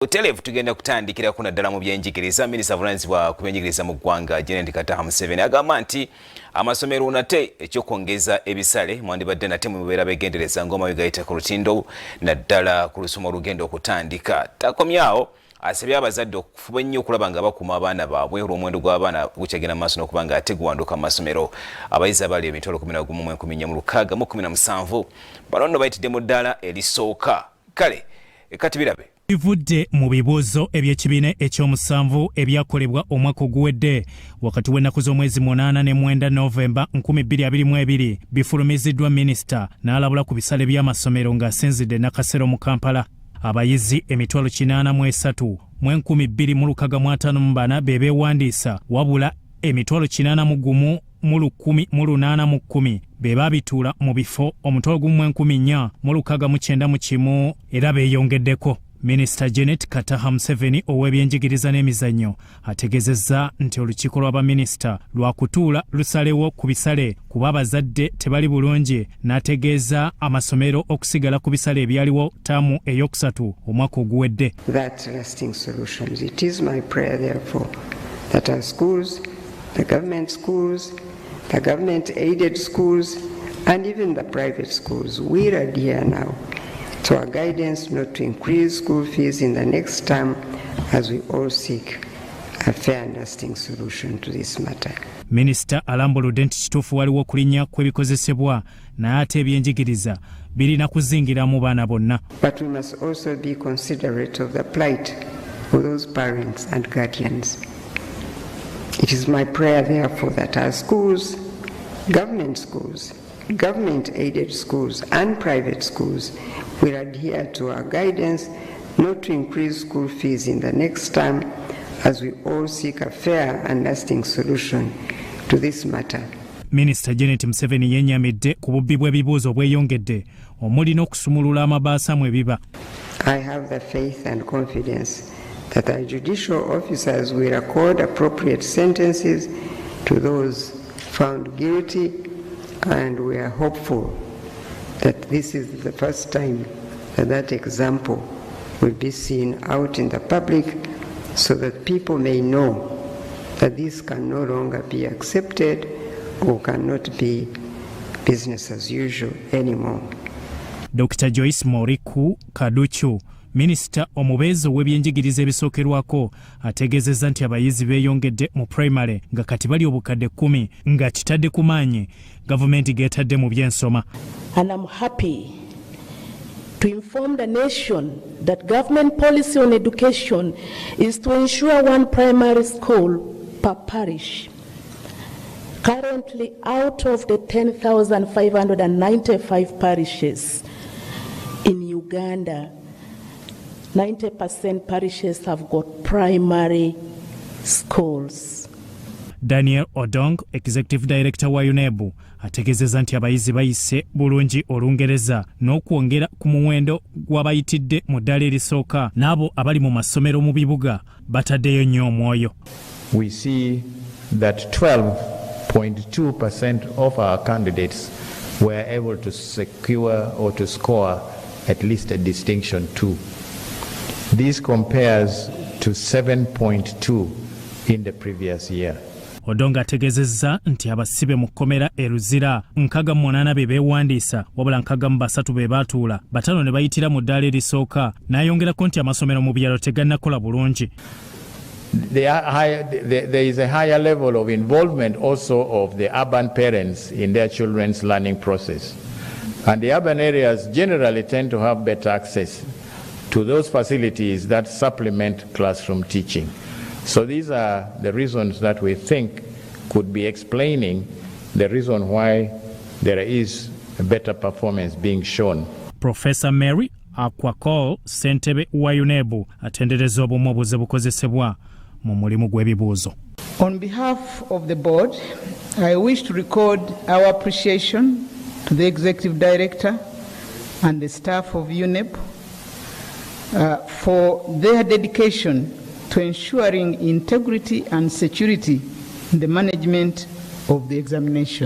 Utelevu tugenda kutandikira kuna ddala mu byenjigiriza. Minista avunaanyizibwa ku byenjigiriza mu ggwanga Jenerali Katta 7 agamba nti amasomero nate ekyokwongeza ebisale mwandibadde nate mu bibeera begendereza ngoma bigayita ku lutindo naddala ku lusoma olugenda okutandika. Takomyawo asabye abazadde okufuba ennyo okulaba nga bakuuma abaana baabwe olw'omuwendo gw'abaana gukyagenda mu maaso n'okuba nga ate guwanduka mu masomero. Abayizi abali emitwalo 11,117 bano nno bayitidde mu ddaala erisooka. Kale kati birabe. Bivudde mu bibuuzo eby'ekibiina ekyomusanvu ebyakolebwa omwaka oguwedde wakati w'ennaku z'omwezi 8 ne 9 Novemba 2022, Bifulumiziddwa Minista n'alabula ku bisale by'amasomero ng'asinzidde Nakasero mu Kampala. Abayizi emitwalo 83,254 be beewandiisa wabula emitwalo 81,110 be baabituula mu bifo omutwalo 14,691 era beeyongeddeko. Minista Jenerali Katta 7 ow'ebyenjigiriza n'emizannyo ategeezezza nti olukiiko lw'abaminisita lwakutuula lusalewo ku bisale kuba abazadde tebali bulungi, n'ategeeza amasomero okusigala ku bisale ebyaliwo ttaamu ey'okusatu omwaka oguwedde. That lasting solutions. It is my prayer therefore that our schools, the government aided schools and even the private schools will adhere now to our guidance not to increase school fees in the next term as we all seek a fair and lasting solution to this matter. Minista alambuludde nti kituufu waliwo okulinnya kw'ebikozesebwa naye ate ebyenjigiriza birina kuzingira mu baana bonna. But we must also be considerate of the plight of those parents and guardians. It is my prayer therefore that our schools, government-aided schools and private schools will adhere to our guidance not to increase school fees in the next term as we all seek a fair and lasting solution to this matter. Minista Jenerali 7 yennyamidde ku bubbi bw'ebibuuzo obweyongedde omuli n'okusumulula amabaasa mu ebiba. I have the faith and confidence that our judicial officers will accord appropriate sentences to those found guilty, and we are hopeful that this is the first time that example will be seen out in the public so that people may know that this can no longer be accepted or cannot be business as usual anymore. Dr. Joyce Moriku Kaduchu, Minista omubeezi w'ebyenjigiriza ebisookerwako, ategeezezza nti abayizi beeyongedde mu primary nga kati bali obukadde 10 nga kitadde ku maanyi gavumenti geetadde mu byensoma. And I'm happy to inform the nation that government policy on education is to ensure one primary school per parish. Currently, out of the 10,595 parishes in Uganda, 90% parishes have got primary schools. Daniel Odong, Executive Director wa UNEB, ategeezezza nti abayizi bayise bulungi Olungereza n'okwongera ku muwendo gw'abayitidde mu ddaala erisooka n'abo abali mu masomero mu bibuga bataddeyo nnyo omwoyo. We see that 12.2% of our candidates were able to secure or to score at least a distinction 2. This compares to 7.2 in the previous year. Odonga ategeezezza nti abasibe mu kkomera eruzira 68 be beewandiisa wabula 3 be baatuula 5 ne bayitira mu ddaala erisooka n'ayongerako nti amasomero mu byalo tegannakola bulungi. There is a higher level of involvement also of the urban parents in their children's learning process. And the urban areas generally tend to have better access to those facilities that supplement classroom teaching. So these are the reasons that we think could be explaining the reason why there is a better performance being shown. Professor Mary Akwakol Sentebe wa UNEB atendereza obumu obuze bukozesebwa mu mulimu gw'ebibuuzo. On behalf of the board, I wish to record our appreciation to the Executive Director and the staff of UNEB for their dedication to ensuring integrity and security in the management of the examination.